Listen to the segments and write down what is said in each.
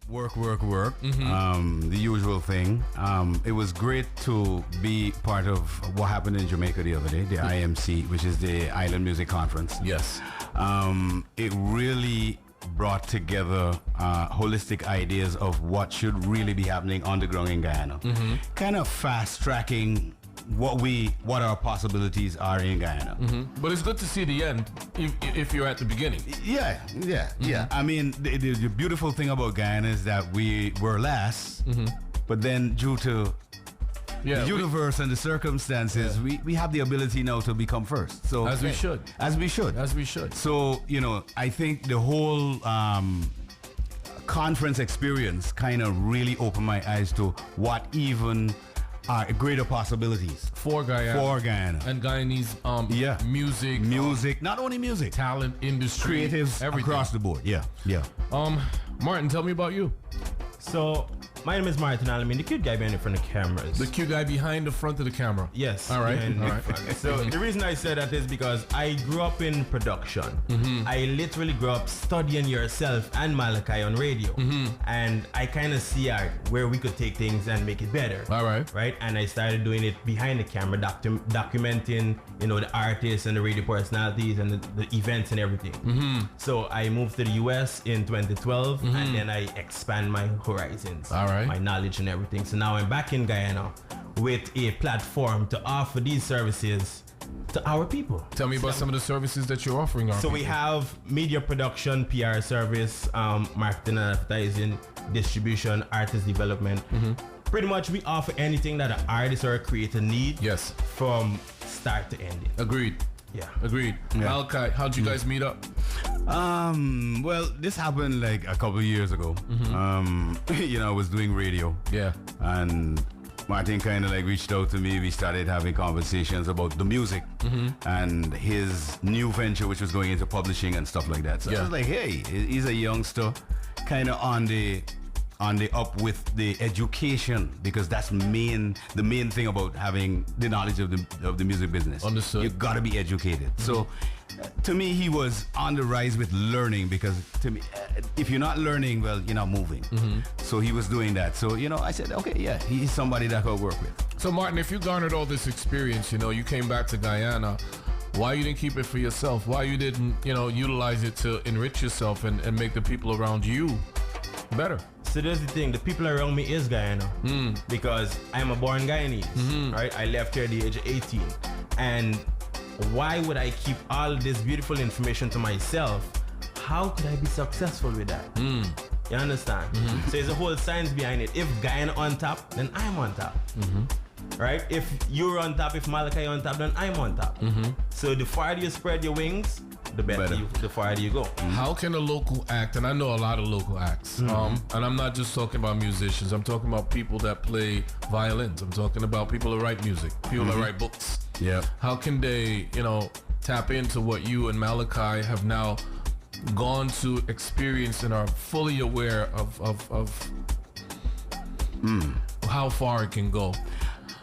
work. The usual thing. It was great to be part of what happened in Jamaica the other day, the IMC, which is the Island Music Conference. Yes. It really brought together holistic ideas of what should really be happening on the ground in Guyana. Kind of fast tracking what our possibilities are in Guyana. But it's good to see the end if you're at the beginning. Yeah. I mean, the beautiful thing about Guyana is that we were last, but then due to the universe and the circumstances, we have the ability now to become first. So As we should. So, I think the whole conference experience kind of really opened my eyes to what even are greater possibilities for Guyana. And Guyanese music. Not only music. Talent, industry. Creatives, everything. across the board. Yeah. Martin, tell me about you. So, my name is Martain Al-ameen, the cute guy behind the front of the cameras. The cute guy behind the front of the camera. Yes. All right. So the reason I said that is because I grew up in production. I literally grew up studying yourself and Malachi on radio. And I kind of see where we could take things and make it better. All right. Right? And I started doing it behind the camera, documenting, the artists and the radio personalities and the events and everything. So I moved to the US in 2012 and then I expand my horizons. All right. My knowledge and everything. So now I'm back in Guyana with a platform to offer these services to our people. Tell me about some of the services that you're offering. So we have media production, PR service, marketing and advertising, distribution, artist development. Pretty much we offer anything that an artist or a creator need. Yes. From start to end. Agreed. Yeah. Agreed. Malachi, how'd you guys meet up? Well, this happened like a couple of years ago. I was doing radio. Yeah. And Martin kind of like reached out to me. We started having conversations about the music and his new venture, which was going into publishing and stuff like that. So I was like, hey, he's a youngster, kind of on the up with the education, because that's the main thing about having the knowledge of the music business. Understood. You gotta be educated. So to me, he was on the rise with learning, because to me, if you're not learning, well, you're not moving. So he was doing that. So I said, okay, yeah, he's somebody that I could work with. So Martin, if you garnered all this experience, you came back to Guyana, why you didn't keep it for yourself? Why you didn't utilize it to enrich yourself and make the people around you better? So there's the thing, the people around me is Guyana, because I'm a born Guyanese, right? I left here at the age of 18. And why would I keep all this beautiful information to myself? How could I be successful with that? You understand? So there's a whole science behind it. If Guyana on top, then I'm on top. Right? If you're on top, if Malachi on top, then I'm on top. So the farther you spread your wings, the the farther you go. How can a local act, and I know a lot of local acts, and I'm not just talking about musicians, I'm talking about people that play violins, I'm talking about people that write music, people that write books. Yeah. How can they, tap into what you and Malachi have now gone to experience and are fully aware of how far it can go?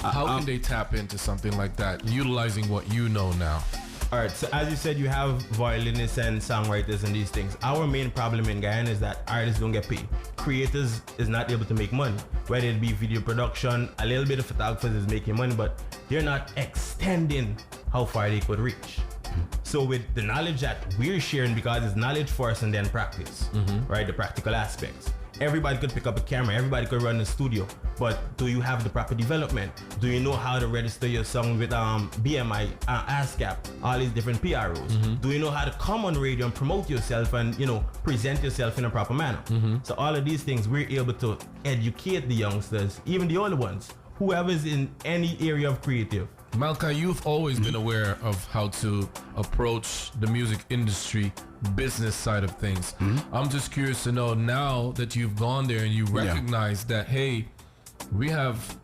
How can they tap into something like that, utilizing what you know now? All right, so as you said, you have violinists and songwriters and these things. Our main problem in Guyana is that artists don't get paid. Creators is not able to make money, whether it be video production, a little bit of photographers is making money, but they're not extending how far they could reach. So with the knowledge that we're sharing, because it's knowledge first and then practice, right? The practical aspects. Everybody could pick up a camera, everybody could run a studio, but do you have the proper development? Do you know how to register your song with BMI, ASCAP, all these different PROs? Do you know how to come on radio and promote yourself and present yourself in a proper manner? So all of these things, we're able to educate the youngsters, even the older ones, whoever's in any area of creative. Malachi, you've always been aware of how to approach the music industry business side of things. I'm just curious to know, now that you've gone there and you recognize that, hey, we have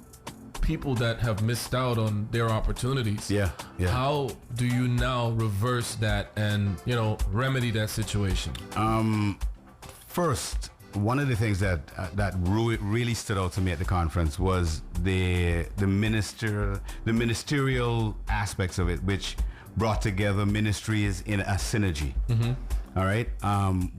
people that have missed out on their opportunities. How do you now reverse that and, remedy that situation? First, one of the things that really stood out to me at the conference was the ministerial aspects of it, which brought together ministries in a synergy. All right.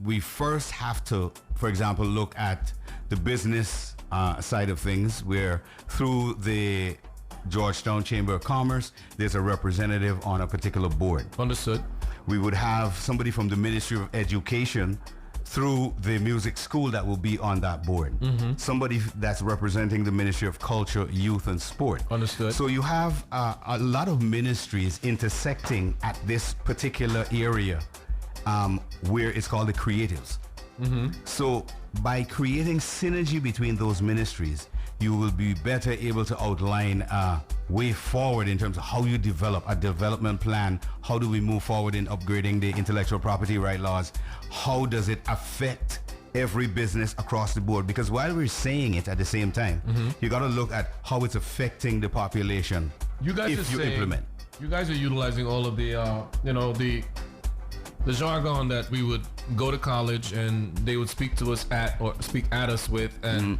We first have to, for example, look at the business side of things, where through the Georgetown Chamber of Commerce, there's a representative on a particular board. Understood. We would have somebody from the Ministry of Education through the music school that will be on that board. Somebody that's representing the Ministry of Culture, Youth and Sport. Understood. So you have a lot of ministries intersecting at this particular area where it's called the creatives. So by creating synergy between those ministries, you will be better able to outline a way forward in terms of how you develop a development plan. How do we move forward in upgrading the intellectual property right laws? How does it affect every business across the board? Because while we're saying it at the same time, you got to look at how it's affecting the population. You guys if you implement. You guys are utilizing all of the, the jargon that we would go to college and they would speak to us speak at us with, and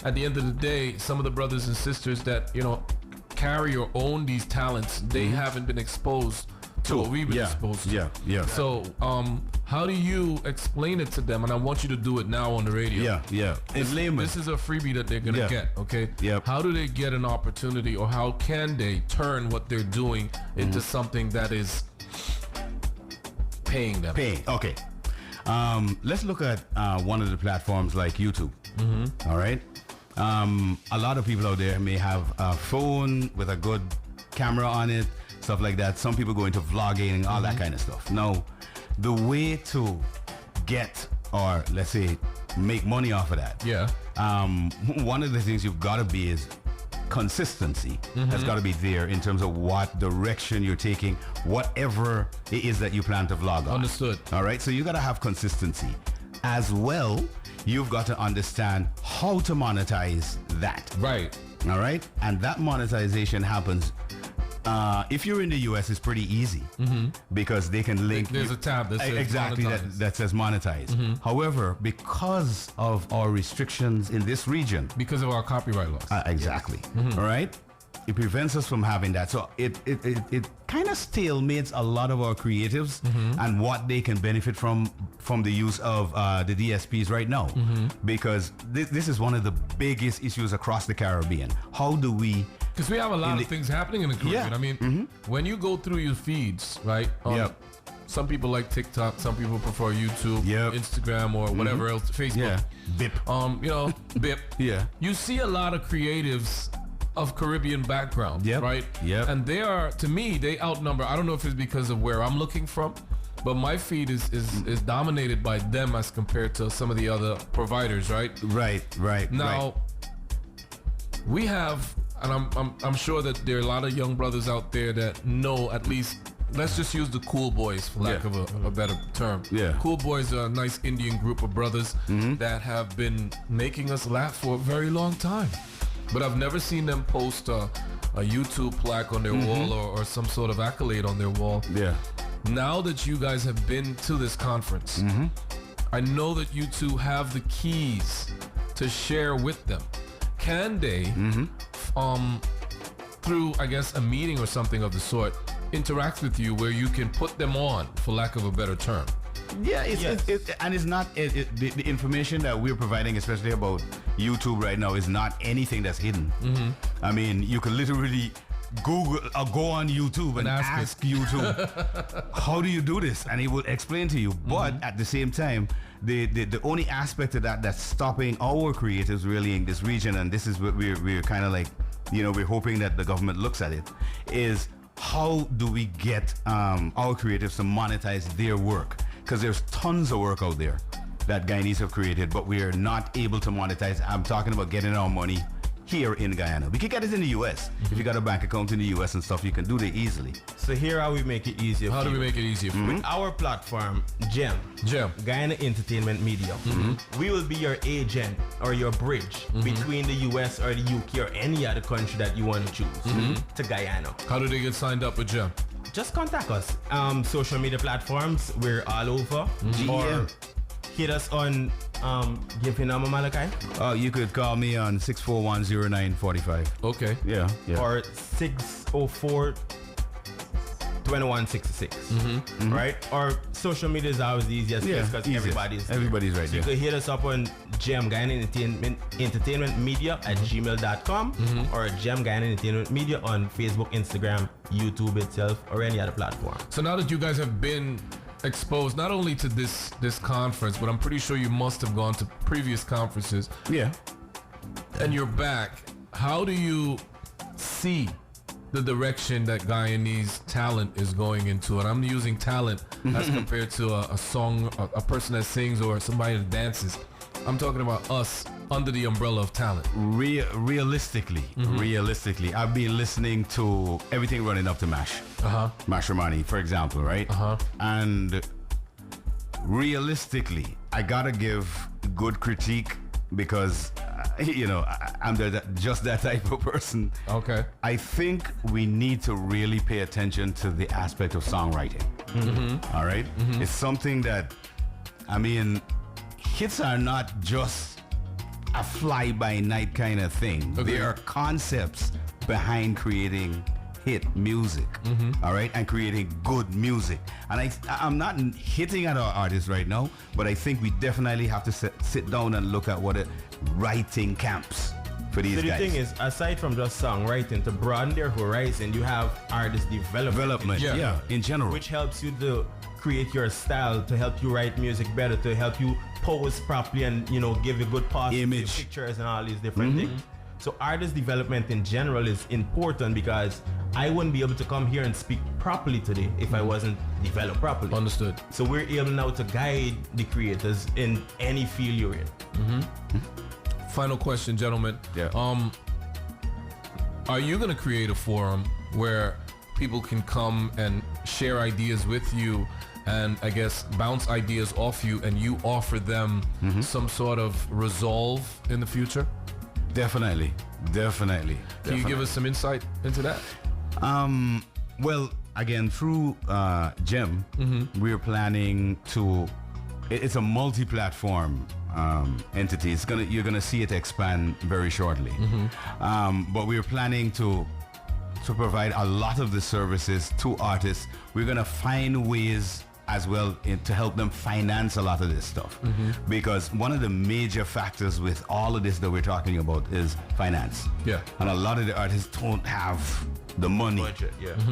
at the end of the day, some of the brothers and sisters that carry or own these talents, they haven't been exposed to what we've been exposed to. Yeah. So, how do you explain it to them? And I want you to do it now on the radio. Yeah. In layman. This is a freebie that they're gonna get. Okay. Yeah. How do they get an opportunity, or how can they turn what they're doing into something that is paying them? Okay. Let's look at one of the platforms like YouTube. All right. A lot of people out there may have a phone with a good camera on it, stuff like that. Some people go into vlogging, all that kind of stuff. Now, the way to get, or let's say, make money off of that. One of the things you've got to be is consistency. Has got to be there in terms of what direction you're taking, whatever it is that you plan to vlog on. Understood. All right. So you got to have consistency as well. You've got to understand how to monetize that. Right. All right. And that monetization happens. If you're in the US, it's pretty easy because they can link. There's a tab that says exactly that says monetize. However, because of our restrictions in this region, because of our copyright laws. Exactly. All right. It prevents us from having that. So it kind of stalemates a lot of our creatives and what they can benefit from the use of the DSPs right now. Because this is one of the biggest issues across the Caribbean. How do we... Because we have a lot of things happening in the Caribbean. I mean, when you go through your feeds, right? Some people like TikTok. Some people prefer YouTube, Instagram, or whatever else, Facebook. BIP. BIP. You see a lot of creatives of Caribbean background, right? And they are, to me, they outnumber. I don't know if it's because of where I'm looking from, but my feed is dominated by them as compared to some of the other providers, right? Right. Now, we have, and I'm sure that there are a lot of young brothers out there that know at least. Let's just use the Cool Boys for lack of a better term. Cool Boys are a nice Indian group of brothers that have been making us laugh for a very long time. But I've never seen them post a YouTube plaque on their wall or some sort of accolade on their wall. Now that you guys have been to this conference, I know that you two have the keys to share with them. Can they, through, I guess, a meeting or something of the sort, interact with you where you can put them on, for lack of a better term? And it's not the information that we're providing, especially about YouTube right now, is not anything that's hidden. I mean, you can literally Google or go on YouTube and ask YouTube, how do you do this? And it will explain to you. But at the same time, the only aspect of that that's stopping our creatives really in this region, and this is what we're kind of like, we're hoping that the government looks at it, is how do we get our creatives to monetize their work? Because there's tons of work out there that Guyanese have created, but we are not able to monetize. I'm talking about getting our money here in Guyana. We can get it in the US. If you got a bank account in the US and stuff, you can do it easily. So here how we make it easier. How do we make it easier for you? With our platform, GEM, Guyana Entertainment Media, we will be your agent or your bridge between the US or the UK or any other country that you want to choose to Guyana. How do they get signed up with GEM? Just contact us. Social media platforms, we're all over. Or hit us on, give your number, Malachi. You could call me on 6410945. Okay. Yeah. Or 604 2166, right? Or social media is always the easiest place because everybody's there. Everybody's right so there. You can hit us up on GEM-Guyana Entertainment Media at gmail.com or GEM-Guyana Entertainment Media on Facebook, Instagram, YouTube itself, or any other platform. So now that you guys have been exposed not only to this conference, but I'm pretty sure you must have gone to previous conferences. Yeah. And you're back. How do you see the direction that Guyanese talent is going into? And I'm using talent as compared to a song, a person that sings or somebody that dances. I'm talking about us under the umbrella of talent. Realistically, I've been listening to everything running up to Mash. Mash Romani, for example, right? And realistically, I gotta give good critique because I'm just that type of person. Okay. I think we need to really pay attention to the aspect of songwriting. All right? It's something that, hits are not just a fly-by-night kind of thing. Okay. There are concepts behind creating hit music, all right, and creating good music. And I'm not hitting at our artists right now, but I think we definitely have to sit down and look at what writing camps for these guys. The thing is, aside from just songwriting, to broaden their horizon, you have artist development. In general, which helps you to create your style, to help you write music better, to help you pose properly and give you good image, pictures and all these different things. So artist development in general is important because I wouldn't be able to come here and speak properly today if I wasn't developed properly. Understood. So we're able now to guide the creators in any field you're in. Final question, gentlemen. Yeah. Are you going to create a forum where people can come and share ideas with you and I guess bounce ideas off you and you offer them some sort of resolve in the future? Definitely. Can you give us some insight into that? Well, again, through GEM, we're planning to. It's a multi-platform entity. You're gonna see it expand very shortly. But we're planning to provide a lot of the services to artists. We're gonna find ways as well to help them finance a lot of this stuff, because one of the major factors with all of this that we're talking about is finance. And a lot of the artists don't have the money,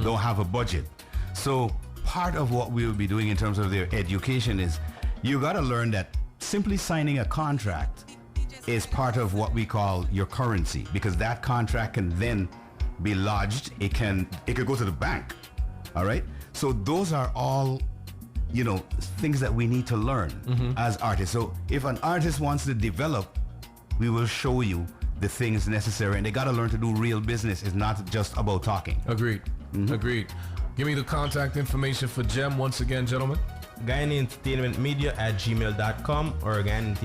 don't have a budget. So part of what we will be doing in terms of their education is you got to learn that simply signing a contract is part of what we call your currency, because that contract can then be lodged. It could go to the bank. All right. So those are all things that we need to learn as artists. So if an artist wants to develop, we will show you the things necessary, and they got to learn to do real business. It's not just about talking. Agreed. Give me the contact information for GEM once again, gentlemen. Guyana Entertainment Media at gmail.com or Guyana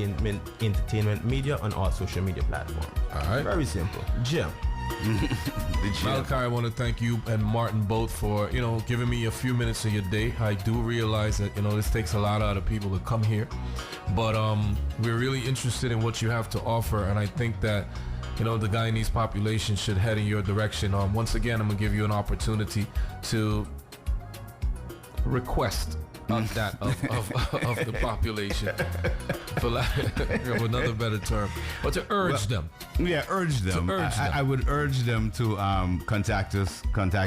Entertainment Media on all social media platforms. All right. Very simple. GEM. Malachi, I want to thank you and Martin both for giving me a few minutes of your day. I do realize that this takes a lot out of people to come here, but we're really interested in what you have to offer, and I think that the Guyanese population should head in your direction. Once again, I'm gonna give you an opportunity to request that of the population, for lack of another better term, but to urge them. Yeah, urge them. I would urge them to contact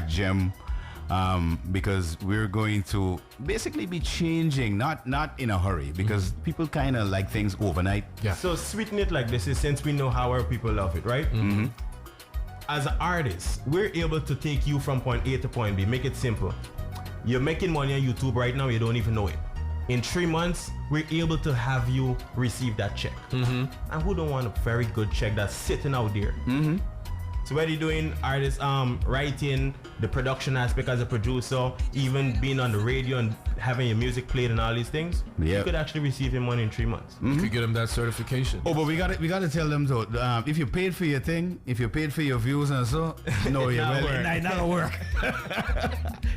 GEM, because we're going to basically be changing, not in a hurry, because people kind of like things overnight. So sweeten it like this is, since we know how our people love it, right? As artists, we're able to take you from point A to point B. Make it simple. You're making money on YouTube right now, you don't even know it. In 3 months, we're able to have you receive that check. And who don't want a very good check that's sitting out there? So whether you're doing artist writing, the production aspect as a producer, even being on the radio and having your music played and all these things, you could actually receive your money in 3 months. You could get them that certification. Oh, but we got to tell them though, if you paid for your thing, if you paid for your views and so, no, it's not gonna work.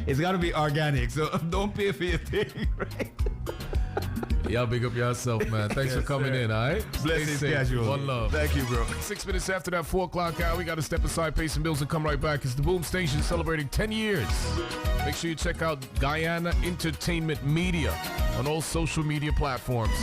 It's got to be organic. So don't pay for your thing, right? Y'all big up yourself, man. Thanks for coming in, all right? Blessings, casual. One love. Thank you, bro. 6 minutes after that 4 o'clock hour, we got to step aside, pay some bills, and come right back. It's the Boom Station celebrating 10 years. Make sure you check out Guyana Entertainment Media on all social media platforms.